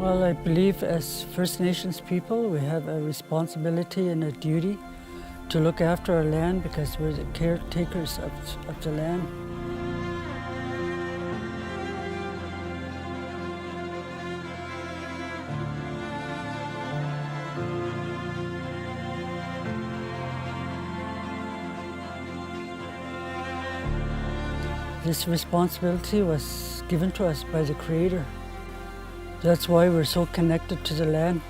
Well, I believe as First Nations people, we have a responsibility and a duty to look after our land because we're the caretakers of the land. This responsibility was given to us by the Creator. That's why we're so connected to the land.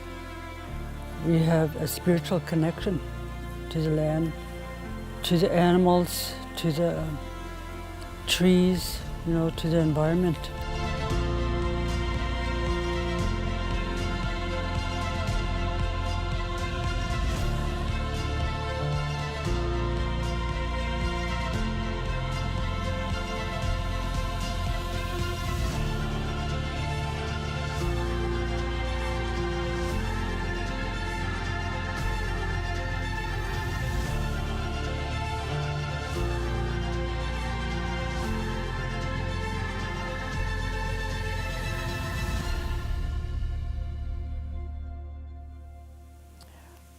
We have a spiritual connection to the land, to the animals, to the trees, to the environment.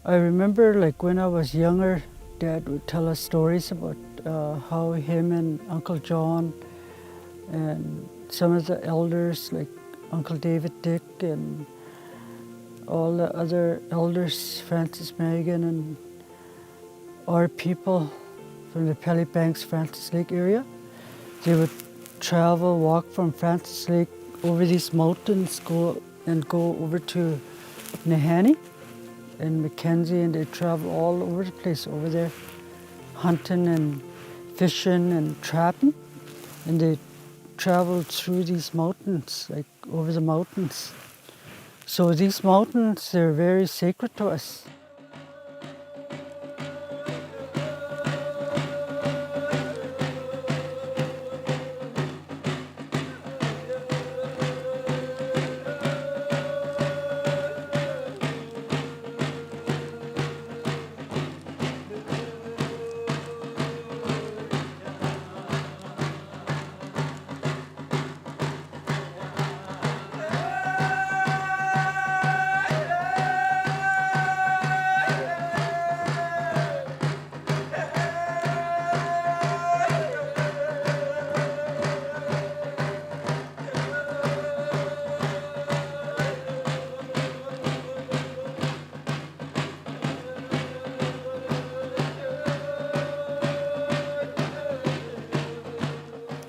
I remember when I was younger, Dad would tell us stories about how him and Uncle John and some of the elders like Uncle David Dick and all the other elders, Francis Megan and our people from the Pelly Banks, Francis Lake area, they would walk from Francis Lake over these mountains, go over to Nahanni and Mackenzie, and they travel all over the place over there, hunting and fishing and trapping. And they traveled through these mountains, over the mountains. So these mountains, they're very sacred to us.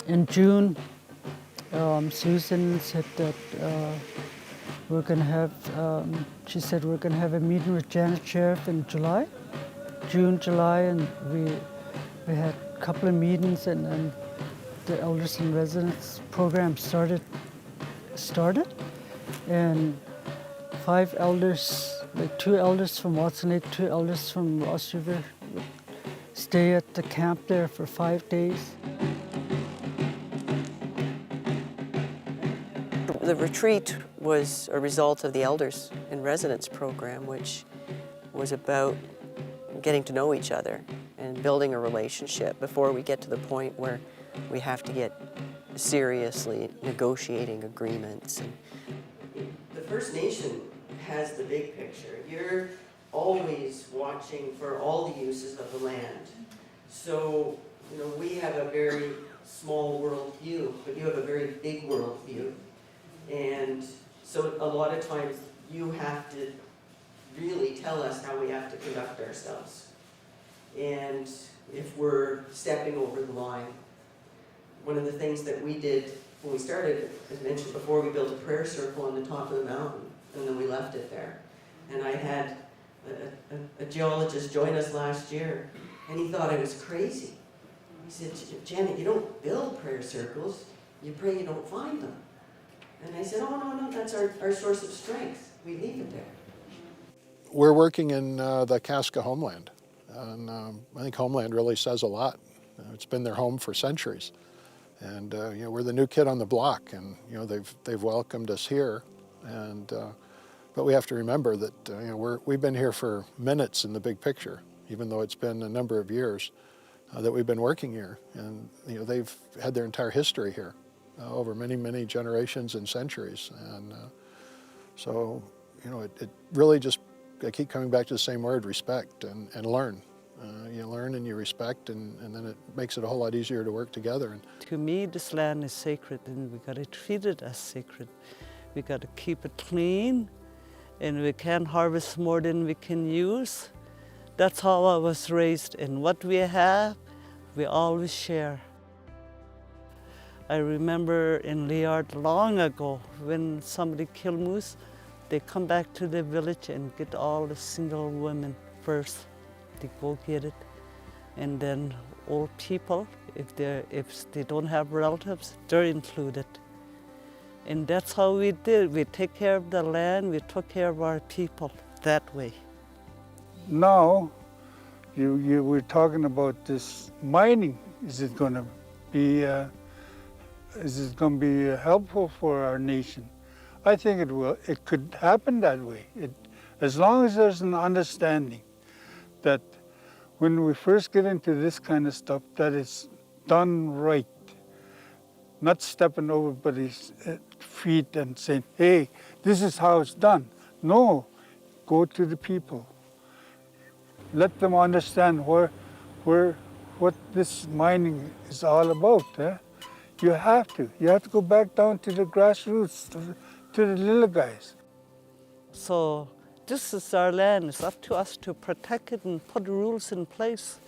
In June, Susan said that we're going to have, she said we're going to have a meeting with Janet Sheriff in June, July, and we had a couple of meetings, and then the Elders and Residents program started, and 5 elders, 2 elders from Watson Lake, 2 elders from Ross River, would stay at the camp there for 5 days. The retreat was a result of the Elders in Residence program, which was about getting to know each other and building a relationship before we get to the point where we have to get seriously negotiating agreements. The First Nation has the big picture. You're always watching for all the uses of the land. So, we have a very small world view, but you have a very big world view. And so a lot of times you have to really tell us how we have to conduct ourselves. And if we're stepping over the line, one of the things that we did when we started, as mentioned before, we built a prayer circle on the top of the mountain, and then we left it there. And I had a geologist join us last year, and he thought I was crazy. He said, Janet, you don't build prayer circles, you pray you don't find them. And I said, oh, no, that's our source of strength. We leave it there. We're working in the Kaska homeland. And I think homeland really says a lot. It's been their home for centuries. And we're the new kid on the block, and they've welcomed us here. And but we have to remember that we've been here for minutes in the big picture, even though it's been a number of years that we've been working here. And they've had their entire history here over many, many generations and centuries. And So, it really just, I keep coming back to the same word, respect and learn. You learn and you respect, and then it makes it a whole lot easier to work together. To me, this land is sacred, and we got to treat it as sacred. We got to keep it clean, and we can't harvest more than we can use. That's how I was raised, and what we have, we always share. I remember in Liard long ago, when somebody killed moose, they come back to the village and get all the single women first. They go get it. And then old people, if they don't have relatives, they're included. And that's how we did. We take care of the land, we took care of our people that way. Now, you were talking about this mining. Is it going to be helpful for our nation? I think it will. It could happen that way. As long as there's an understanding that when we first get into this kind of stuff, that it's done right, not stepping over everybody's feet and saying, "Hey, this is how it's done." No, go to the people. Let them understand what this mining is all about. You have to go back down to the grassroots, to the little guys. So this is our land. It's up to us to protect it and put rules in place.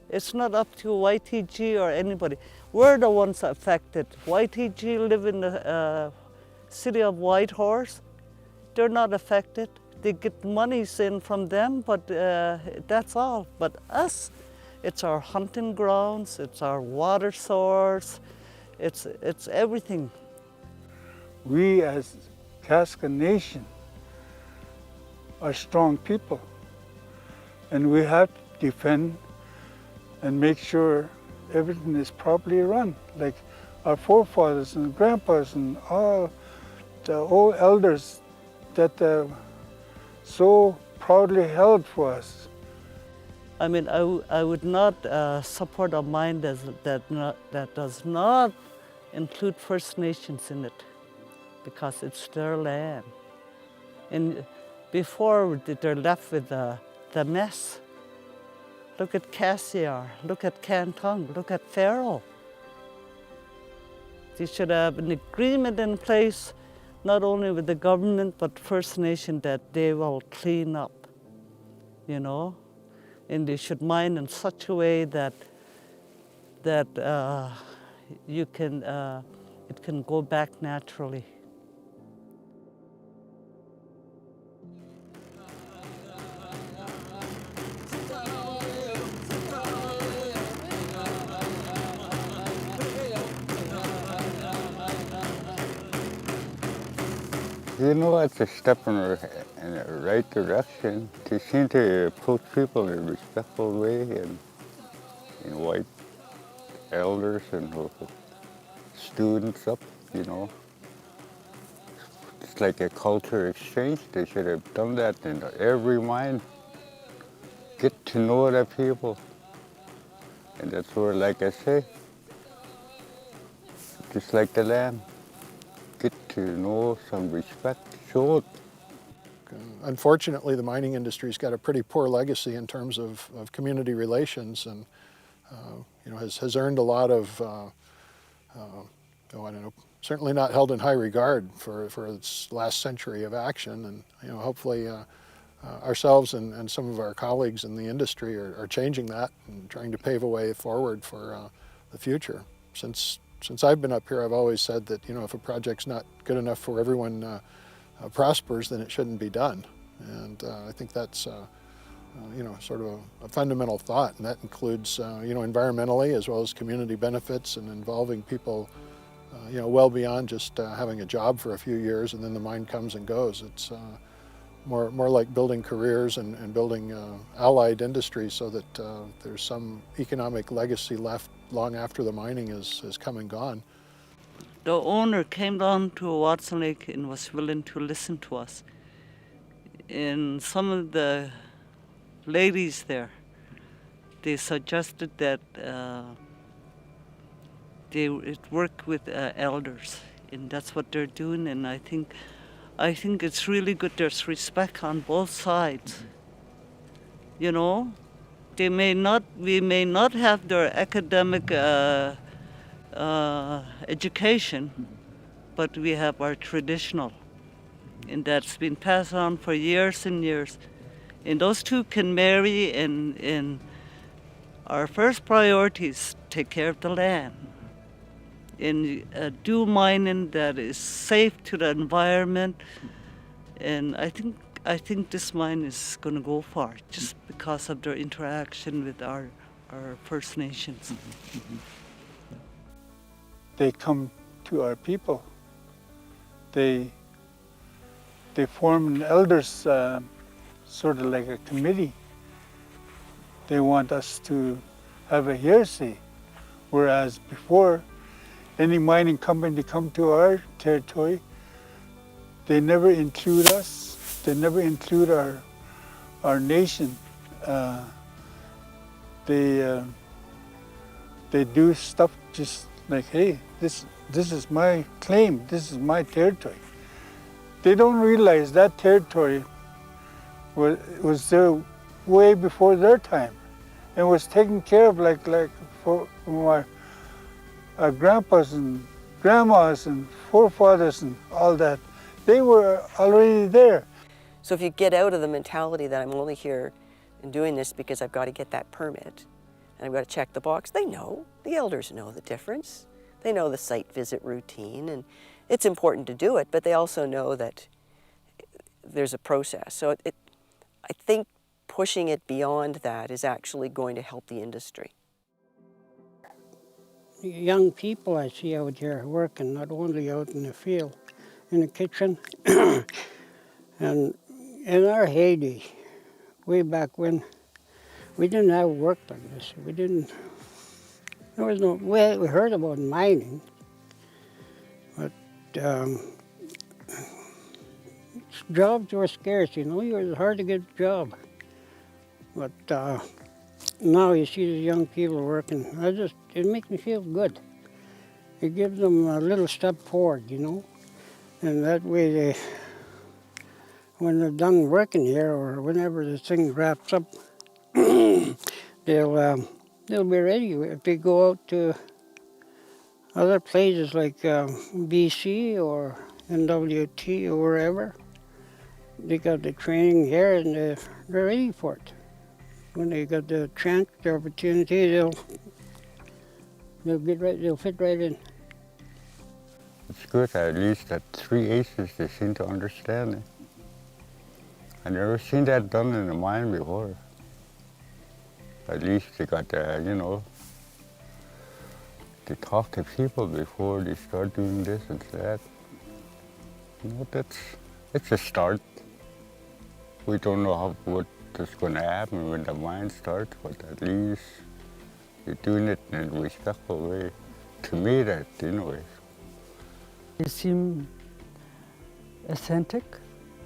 It's not up to YTG or anybody. We're the ones affected. YTG live in the city of Whitehorse. They're not affected. They get monies in from them, but that's all. But us, it's our hunting grounds, it's our water source, it's everything. We as Kaska Nation are strong people, and we have to defend and make sure everything is properly run, like our forefathers and grandpas and all the old elders that so proudly held for us. I mean, I would not support a mine that does not include First Nations in it, because it's their land. And before they're left with the mess. Look at Cassiar, look at Cantong, look at Farrell. They should have an agreement in place, not only with the government, but First Nation, that they will clean up, and they should mine in such a way that it can go back naturally. It's a step in the right direction. They seem to approach people in a respectful way, and invite elders and students up, It's like a culture exchange. They should have done that in every mine. Get to know the people. And that's where, like I say, just like the land, get to know some respect, show it. Unfortunately, the mining industry's got a pretty poor legacy in terms of community relations, and has earned a lot of, certainly not held in high regard for its last century of action. And hopefully ourselves and some of our colleagues in the industry are changing that and trying to pave a way forward for the future. Since I've been up here, I've always said that if a project's not good enough for everyone prospers, then it shouldn't be done. And I think that's sort of a fundamental thought, and that includes environmentally as well as community benefits and involving people well beyond just having a job for a few years and then the mine comes and goes. It's more like building careers and building allied industries so that there's some economic legacy left long after the mining is come and gone. The owner came down to Watson Lake and was willing to listen to us. And some of the ladies there, they suggested that they work with elders, and that's what they're doing. And I think I think it's really good there's respect on both sides. You know, we may not have their academic education, but we have our traditional, and that's been passed on for years and years. And those two can marry, and our first priority is take care of the land and do mining that is safe to the environment. And I think this mine is going to go far just because of their interaction with our First Nations. They come to our people. They form an elders sort of like a committee. They want us to have a hearsay, whereas before, any mining company come to our territory, they never include us. They never include our nation. They do stuff just like, hey, this is my claim. This is my territory. They don't realize that territory was there way before their time, and was taken care of like from our grandpas and grandmas and forefathers and all that. They were already there. So if you get out of the mentality that I'm only here and doing this because I've got to get that permit and I've got to check the box, they know, the elders know the difference. They know the site visit routine, and it's important to do it, but they also know that there's a process. So I think pushing it beyond that is actually going to help the industry. Young people I see out here working, not only out in the field, in the kitchen. And in our heyday, way back when, we didn't have work like this. There was no, we heard about mining, but jobs were scarce, you know. It was hard to get a job. But now you see these young people working, it makes me feel good. It gives them a little step forward, you know. And that way when they're done working here, or whenever the thing wraps up, they'll be ready. If they go out to other places like BC or NWT or wherever, they got the training here and they're ready for it. When they got the chance, the opportunity, they'll fit right in. It's good at least that 3 aces they seem to understand it. I never seen that done in a mine before. At least they got you know, they talk to people before they start doing this and that. You know, it's a start. We don't know what is going to happen when the mine starts, but at least you're doing it in a respectful way. To me, that, anyway. They seem authentic,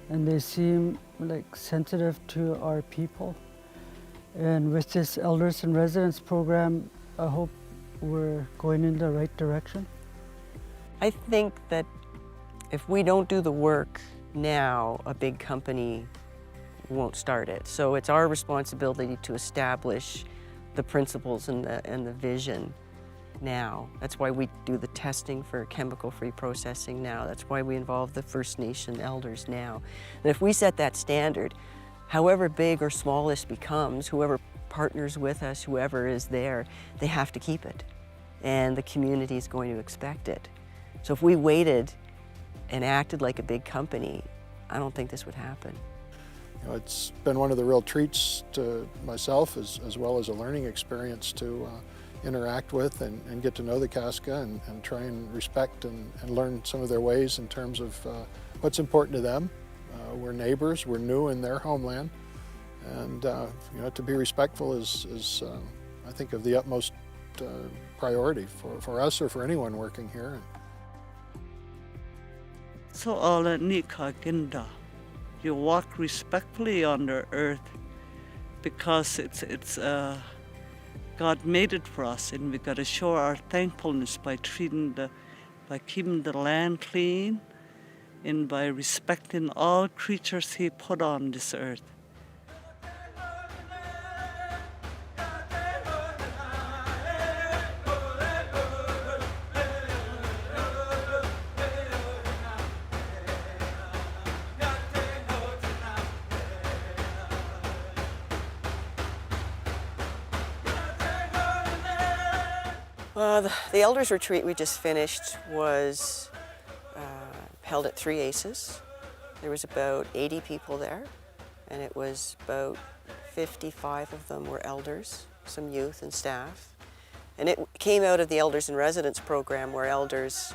and they seem like sensitive to our people. And with this Elders and Residents program, I hope we're going in the right direction. I think that if we don't do the work now, a big company won't start it. So it's our responsibility to establish the principles and the vision now. That's why we do the testing for chemical-free processing now. That's why we involve the First Nation elders now. And if we set that standard, however big or small this becomes, whoever partners with us, whoever is there, they have to keep it. And the community is going to expect it. So if we waited and acted like a big company, I don't think this would happen. You know, it's been one of the real treats to myself as well as a learning experience to interact with and get to know the Kaska and try and respect and learn some of their ways in terms of what's important to them. We're neighbors, we're new in their homeland, and you know, to be respectful is I think of the utmost priority for us or for anyone working here. So ala nika ginda, you walk respectfully on the earth because it's God made it for us, and we got to show our thankfulness by keeping the land clean and by respecting all creatures he put on this earth. The elders retreat we just finished was held at 3 Aces. There was about 80 people there, and it was about 55 of them were elders, some youth and staff. And it came out of the Elders in Residence program, where elders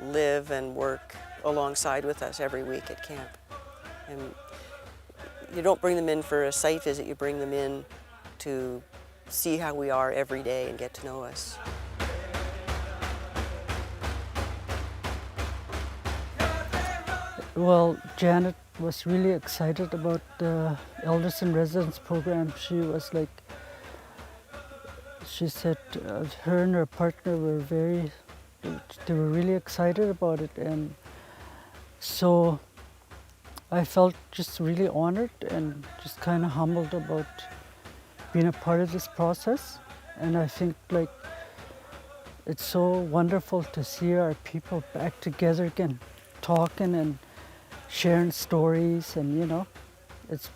live and work alongside with us every week at camp. And you don't bring them in for a site visit, you bring them in to see how we are every day and get to know us. Well, Janet was really excited about the Elders in Residence program. She was like, she said her and her partner were they were really excited about it. And so I felt just really honored and just kind of humbled about being a part of this process. And I think like it's so wonderful to see our people back together again, talking and sharing stories, and it's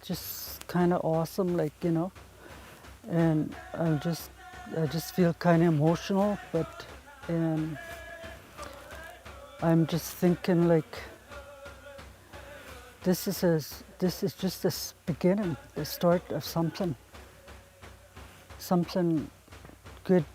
just kind of awesome, like, and I just feel kind of emotional, but I'm just thinking like this is just the beginning, the start of something good,